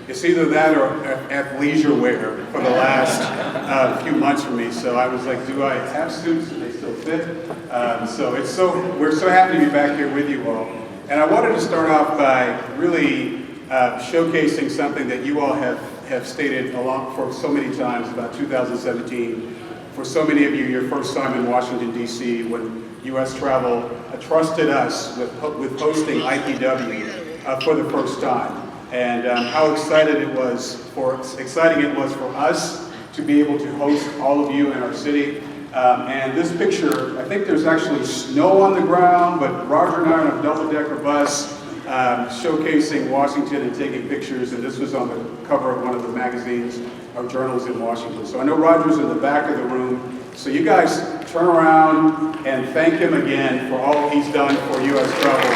it's either that or athleisure wear for the last few months for me. So I was like, do I have suits? Do they still fit? We're so happy to be back here with you all. And I wanted to start off by really showcasing something that you all have stated along for so many times about 2017. For so many of you, your first time in Washington, D.C., when U.S. Travel trusted us with hosting IPW for the first time. And how exciting it was for us to be able to host all of you in our city. And this picture, I think there's actually snow on the ground, but Roger and I are on a double-decker bus showcasing Washington and taking pictures, and this was on the cover of one of the magazines or journals in Washington. So I know Roger's in the back of the room, so you guys turn around and thank him again for all he's done for U.S. Travel.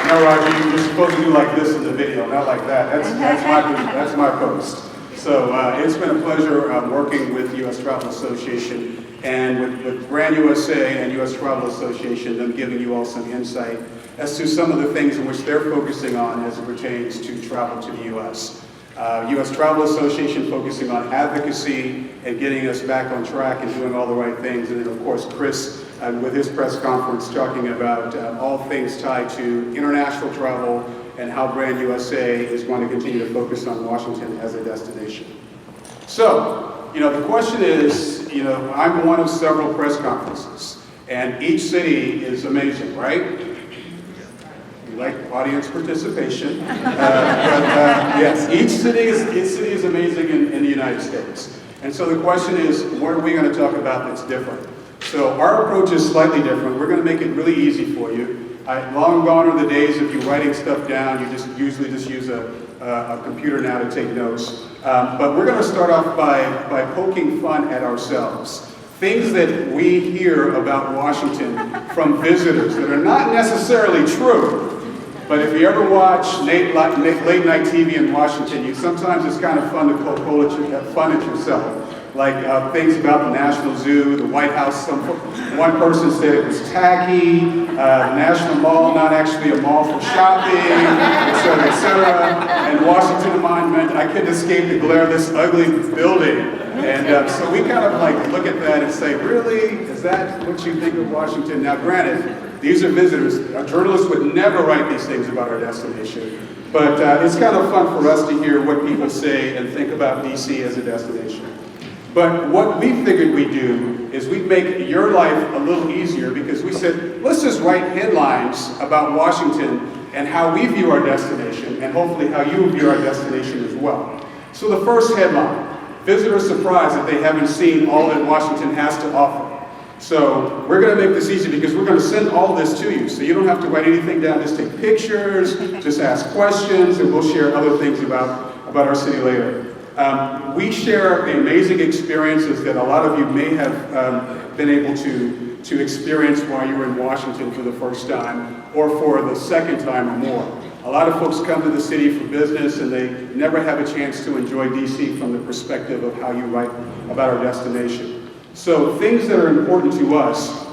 No, Roger, you're supposed to do like this in the video, not like that. That's my post. So it's been a pleasure working with U.S. Travel Association and with Brand USA and U.S. Travel Association, them giving you all some insight as to some of the things in which they're focusing on as it pertains to travel to the U.S. U.S. Travel Association focusing on advocacy and getting us back on track and doing all the right things. And then, of course, Chris with his press conference talking about all things tied to international travel and how Brand USA is going to continue to focus on Washington as a destination. So, the question is, I'm one of several press conferences, and each city is amazing, right? We like audience participation. Yes, each city is amazing in the United States. And so the question is, what are we going to talk about that's different? So our approach is slightly different. We're going to make it really easy for you. Long gone are the days of you writing stuff down. You usually just use a computer now to take notes. But we're going to start off by poking fun at ourselves. Things that we hear about Washington from visitors that are not necessarily true. But if you ever watch late night TV in Washington, sometimes it's kind of fun to poke fun at yourself. Like things about the National Zoo, the White House. One person said it was tacky, the National Mall not actually a mall for shopping, et cetera, et cetera. And Washington Monument, I couldn't escape the glare of this ugly building. And so we kind of like look at that and say, really? Is that what you think of Washington? Now granted, these are visitors. A journalist would never write these things about our destination. But it's kind of fun for us to hear what people say and think about DC as a destination. But what we figured we'd do is we'd make your life a little easier because we said, let's just write headlines about Washington and how we view our destination and hopefully how you view our destination as well. So the first headline, visitors surprised that they haven't seen all that Washington has to offer. So we're going to make this easy because we're going to send all this to you. So you don't have to write anything down, just take pictures, just ask questions, and we'll share other things about our city later. We share amazing experiences that a lot of you may have been able to experience while you were in Washington for the first time or for the second time or more. A lot of folks come to the city for business and they never have a chance to enjoy DC from the perspective of how you write about our destination. So things that are important to us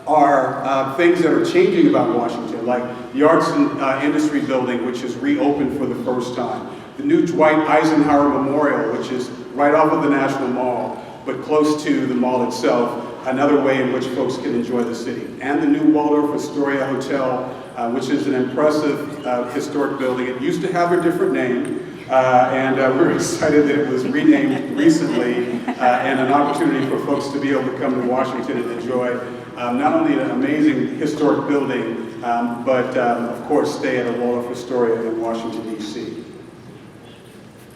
are things that are changing about Washington, like the Arts and Industry Building, which is reopened for the first time. The new Dwight Eisenhower Memorial, which is right off of the National Mall, but close to the mall itself, another way in which folks can enjoy the city. And the new Waldorf Astoria Hotel, which is an impressive historic building. It used to have a different name, and we're excited that it was renamed recently, and an opportunity for folks to be able to come to Washington and enjoy not only an amazing historic building, but of course stay at a Waldorf Astoria in Washington, D.C.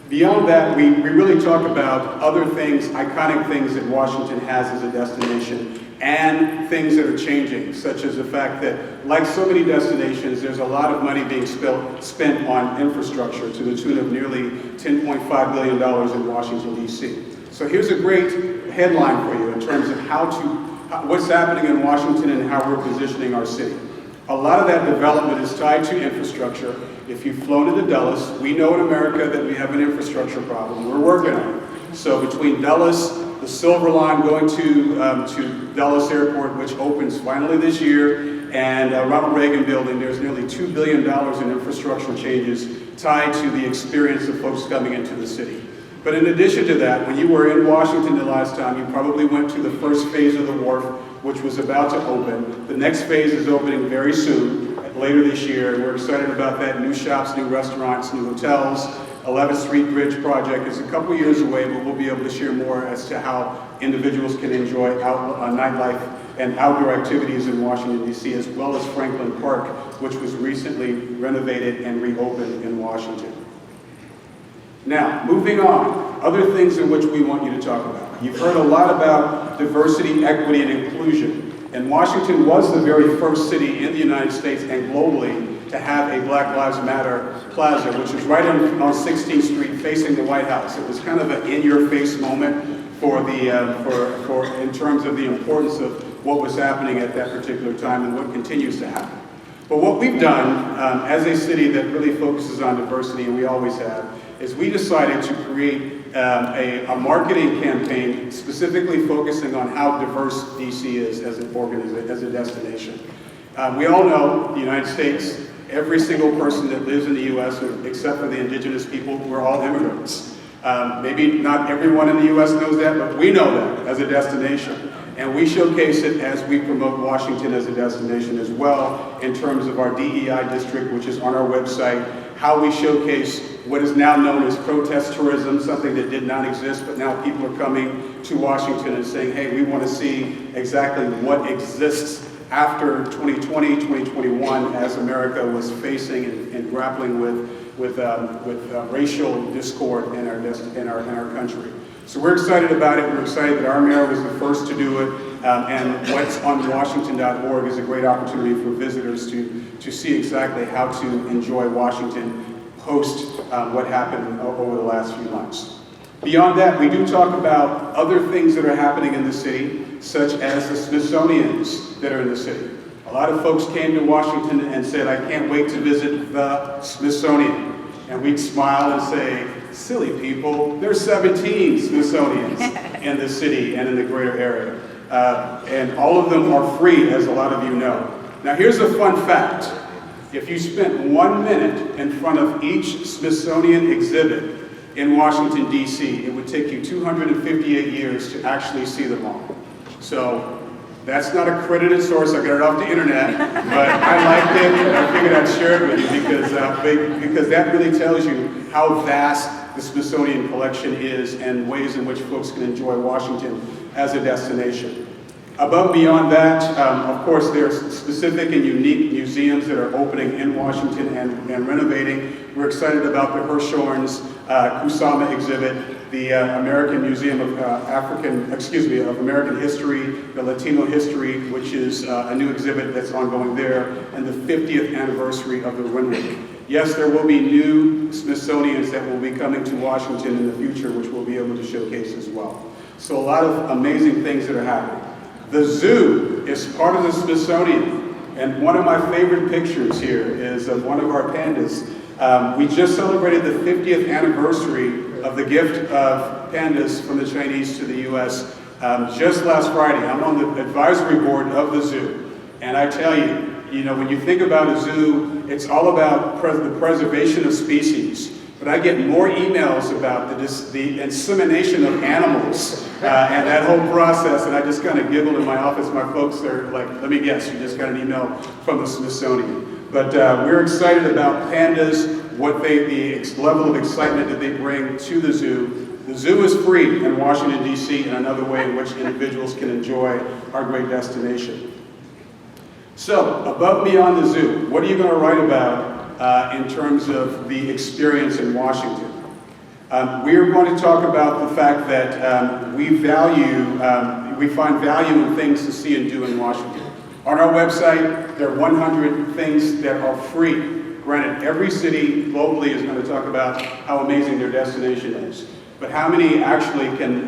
Beyond that, we really talk about other things, iconic things that Washington has as a destination and things that are changing, such as the fact that, like so many destinations, there's a lot of money being spent on infrastructure to the tune of nearly $10.5 billion in Washington, D.C. So here's a great headline for you in terms of what's happening in Washington and how we're positioning our city. A lot of that development is tied to infrastructure. If you've flown into Dulles, we know in America that we have an infrastructure problem. We're working on it. So between Dulles, the Silver Line going to Dulles Airport, which opens finally this year, and Ronald Reagan Building, there's nearly $2 billion in infrastructural changes tied to the experience of folks coming into the city. But in addition to that, when you were in Washington the last time, you probably went to the first phase of the wharf, which was about to open. The next phase is opening very soon, later this year. We're excited about that. New shops, new restaurants, new hotels. 11th Street Bridge project is a couple years away, but we'll be able to share more as to how individuals can enjoy nightlife and outdoor activities in Washington, D.C., as well as Franklin Park, which was recently renovated and reopened in Washington. Now, moving on, other things in which we want you to talk about. You've heard a lot about diversity, equity, and inclusion. And Washington was the very first city in the United States and globally to have a Black Lives Matter plaza, which is right on 16th Street facing the White House. It was kind of an in-your-face moment for in terms of the importance of what was happening at that particular time and what continues to happen. But what we've done as a city that really focuses on diversity, and we always have, is we decided to create a marketing campaign specifically focusing on how diverse DC is as a destination. We all know the United States, every single person that lives in the U.S., except for the indigenous people, we're all immigrants. Maybe not everyone in the U.S. knows that, but we know that as a destination. And we showcase it as we promote Washington as a destination as well in terms of our DEI district, which is on our website, how we showcase what is now known as protest tourism, something that did not exist, but now people are coming to Washington and saying, hey, we want to see exactly what exists after 2020, 2021, as America was facing and grappling with racial discord in our country. So we're excited about it. We're excited that our mayor was the first to do it. And what's on Washington.org is a great opportunity for visitors to see exactly how to enjoy Washington post what happened over the last few months. Beyond that, we do talk about other things that are happening in the city, such as the Smithsonians that are in the city. A lot of folks came to Washington and said, I can't wait to visit the Smithsonian. And we'd smile and say, silly people, there's 17 Smithsonians in the city and in the greater area. And all of them are free, as a lot of you know. Now here's a fun fact. If you spent 1 minute in front of each Smithsonian exhibit in Washington, D.C., it would take you 258 years to actually see them all. So that's not a credited source. I got it off the internet, but I liked it and I figured I'd share it with you because that really tells you how vast the Smithsonian collection is and ways in which folks can enjoy Washington as a destination. Above and beyond that, of course, there are specific and unique museums that are opening in Washington and renovating. We're excited about the Hirshhorn's Kusama exhibit, the American Museum of American History, the Latino History, which is a new exhibit that's ongoing there, and the 50th anniversary of the Renwick. Yes, there will be new Smithsonians that will be coming to Washington in the future, which we'll be able to showcase as well. So a lot of amazing things that are happening. The zoo is part of the Smithsonian, and one of my favorite pictures here is of one of our pandas. We just celebrated the 50th anniversary of the gift of pandas from the Chinese to the U.S. Just last Friday. I'm on the advisory board of the zoo, and I tell you, when you think about a zoo, it's all about the preservation of species. But I get more emails about the insemination of animals and that whole process, and I just kind of giggled in my office. My folks are like, let me guess, you just got an email from the Smithsonian. But we're excited about pandas, the level of excitement that they bring to the zoo. The zoo is free in Washington, D.C., and another way in which individuals can enjoy our great destination. So, above and beyond the zoo, what are you going to write about in terms of the experience in Washington? We are going to talk about the fact that we find value in things to see and do in Washington. On our website, there are 100 things that are free. Granted, every city globally is going to talk about how amazing their destination is. But how many actually can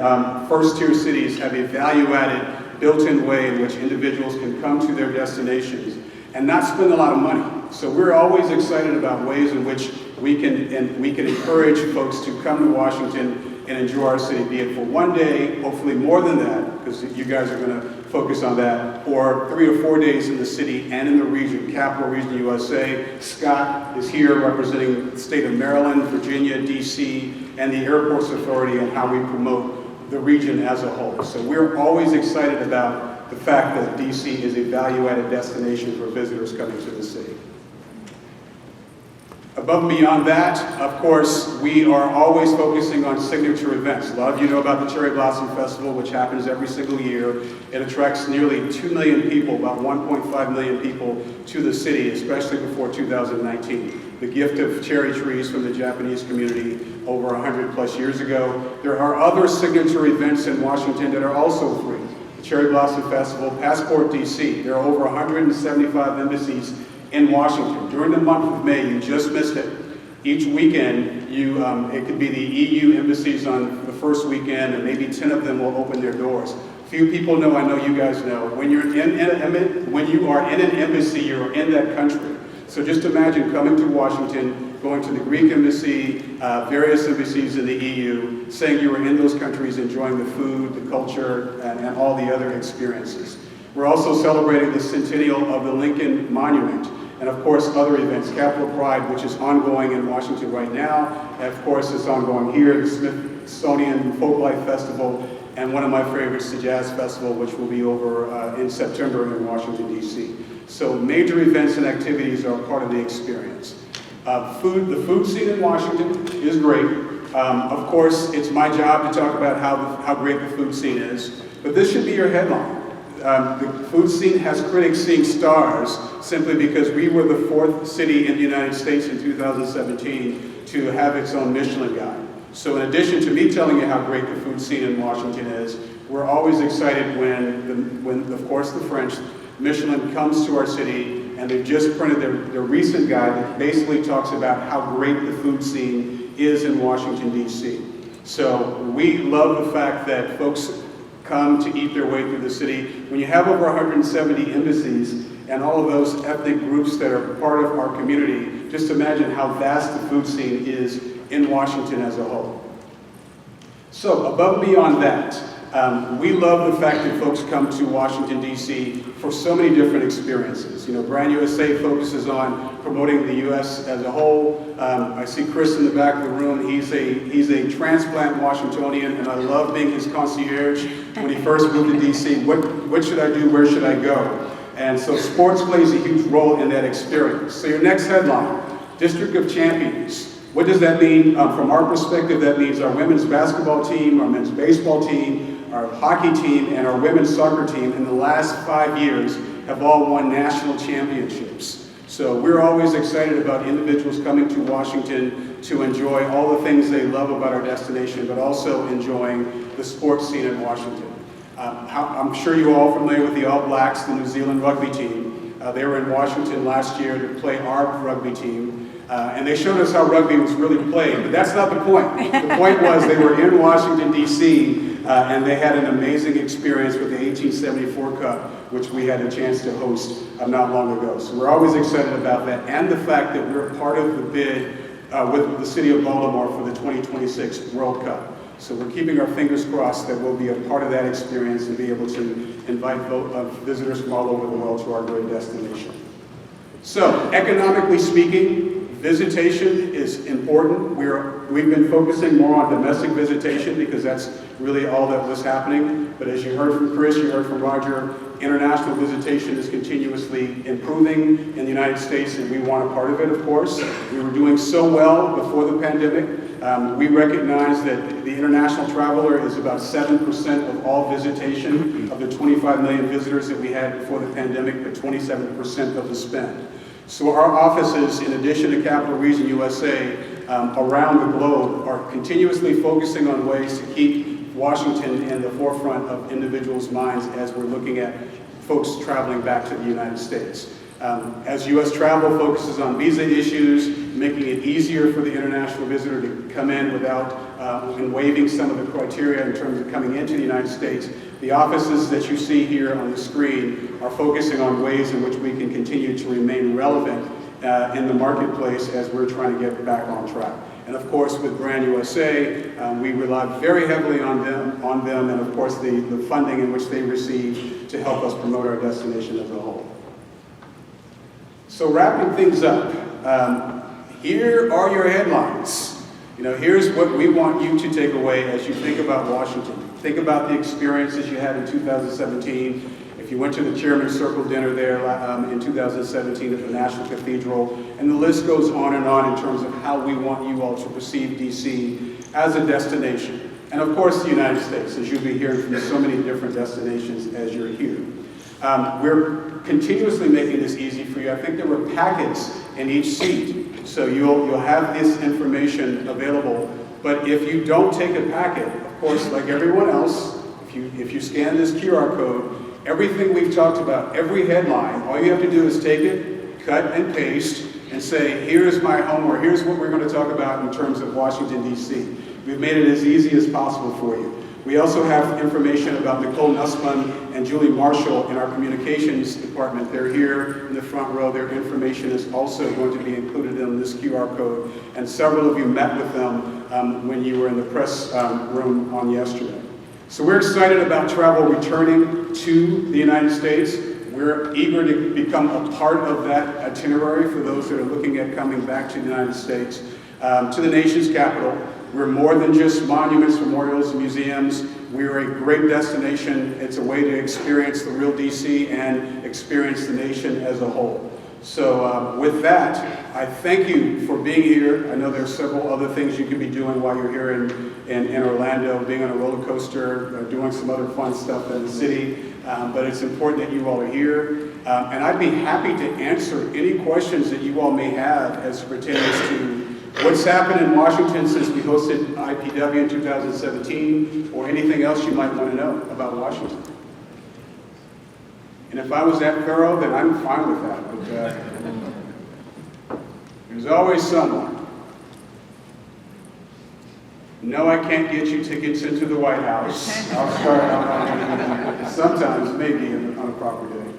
first-tier cities have a value-added, built-in way in which individuals can come to their destinations and not spend a lot of money? So we're always excited about ways in which we can encourage folks to come to Washington and enjoy our city, be it for one day, hopefully more than that, because you guys are going to focus on that, for 3 or 4 days in the city and in the region, Capital Region USA. Scott is here representing the state of Maryland, Virginia, DC, and the Airports Authority, and how we promote the region as a whole. So we're always excited about the fact that DC is a value-added destination for visitors coming to the city. Above and beyond that, of course, we are always focusing on signature events. A lot of you know about the Cherry Blossom Festival, which happens every single year. It attracts nearly 2 million people, about 1.5 million people to the city, especially before 2019. The gift of cherry trees from the Japanese community over 100 plus years ago. There are other signature events in Washington that are also free. The Cherry Blossom Festival, Passport DC. There are over 175 embassies in Washington. During the month of May, you just missed it. Each weekend, it could be the EU embassies on the first weekend, and maybe 10 of them will open their doors. Few people know, I know you guys know, when you are in an embassy, you're in that country. So just imagine coming to Washington, going to the Greek embassy, various embassies in the EU, saying you were in those countries, enjoying the food, the culture, and all the other experiences. We're also celebrating the centennial of the Lincoln Monument, and of course other events, Capitol Pride, which is ongoing in Washington right now, and of course it's ongoing here, the Smithsonian Folklife Festival, and one of my favorites, the Jazz Festival, which will be over in September in Washington, DC. So major events and activities are part of the experience. The food scene in Washington is great. Of course, it's my job to talk about how great the food scene is, but this should be your headline. The food scene has critics seeing stars simply because we were the 4th city in the United States in 2017 to have its own Michelin guide. So in addition to me telling you how great the food scene in Washington is, we're always excited when of course, the French, Michelin comes to our city, and they've just printed their recent guide that basically talks about how great the food scene is in Washington, D.C. So we love the fact that folks come to eat their way through the city. When you have over 170 embassies and all of those ethnic groups that are part of our community, just imagine how vast the food scene is in Washington as a whole. So above and beyond that, we love the fact that folks come to Washington, D.C. for so many different experiences. You know, Brand USA focuses on promoting the U.S. as a whole. I see Chris in the back of the room. He's a transplant Washingtonian, and I love being his concierge. When he first moved to D.C., what should I do? Where should I go? And so sports plays a huge role in that experience. So your next headline, District of Champions. What does that mean? From our perspective, that means our women's basketball team, our men's baseball team, our hockey team, and our women's soccer team in the last 5 years have all won national championships. So we're always excited about individuals coming to Washington to enjoy all the things they love about our destination, but also enjoying the sports scene in Washington. I'm sure you're all familiar with the All Blacks, the New Zealand rugby team. They were in Washington last year to play our rugby team. And they showed us how rugby was really played, but that's not the point. The point was they were in Washington, D.C., and they had an amazing experience with the 1874 Cup, which we had a chance to host not long ago. So we're always excited about that, and the fact that we're part of the bid with the city of Baltimore for the 2026 World Cup. So we're keeping our fingers crossed that we'll be a part of that experience and be able to invite visitors from all over the world to our great destination. So, economically speaking, visitation is important. We've been focusing more on domestic visitation because that's really all that was happening. But as you heard from Chris, you heard from Roger, international visitation is continuously improving in the United States, and we want a part of it, of course. We were doing so well before the pandemic. We recognize that the international traveler is about 7% of all visitation of the 25 million visitors that we had before the pandemic, but 27% of the spend. So our offices, in addition to Capital Region USA, around the globe are continuously focusing on ways to keep Washington in the forefront of individuals' minds as we're looking at folks traveling back to the United States. As U.S. travel focuses on visa issues, making it easier for the international visitor to come in without and waiving some of the criteria in terms of coming into the United States, the offices that you see here on the screen are focusing on ways in which we can continue to remain relevant in the marketplace as we're trying to get back on track. And of course, with Brand USA, we rely very heavily on them, and of course the funding in which they receive to help us promote our destination as a whole. So wrapping things up, here are your headlines. Here's what we want you to take away as you think about Washington. Think about the experiences you had in 2017. If you went to the Chairman's Circle dinner there in 2017 at the National Cathedral, and the list goes on in terms of how we want you all to perceive DC as a destination. And of course the United States, as you'll be hearing from so many different destinations as you're here. We're continuously making this easy for you. I think there were packets in each seat, so you'll have this information available. But if you don't take a packet, of course, like everyone else, if you scan this QR code, everything we've talked about, every headline, all you have to do is take it, cut and paste, and say, here's my home, or here's what we're going to talk about in terms of Washington, D.C. We've made it as easy as possible for you. We also have information about Nicole Nussbaum and Julie Marshall in our communications department. They're here in the front row. Their information is also going to be included in this QR code, and several of you met with them when you were in the press room on yesterday. So we're excited about travel returning to the United States. We're eager to become a part of that itinerary for those that are looking at coming back to the United States, to the nation's capital. We're more than just monuments, memorials, and museums. We're a great destination. It's a way to experience the real DC and experience the nation as a whole. So with that, I thank you for being here. I know there's several other things you can be doing while you're here in Orlando, being on a roller coaster, doing some other fun stuff in the city, but it's important that you all are here. And I'd be happy to answer any questions that you all may have as it pertains to what's happened in Washington since we hosted IPW in 2017, or anything else you might want to know about Washington. And if I was that thorough, then I'm fine with that. But there's always someone. No, I can't get you tickets into the White House. I'll start out sometimes, maybe on a proper day.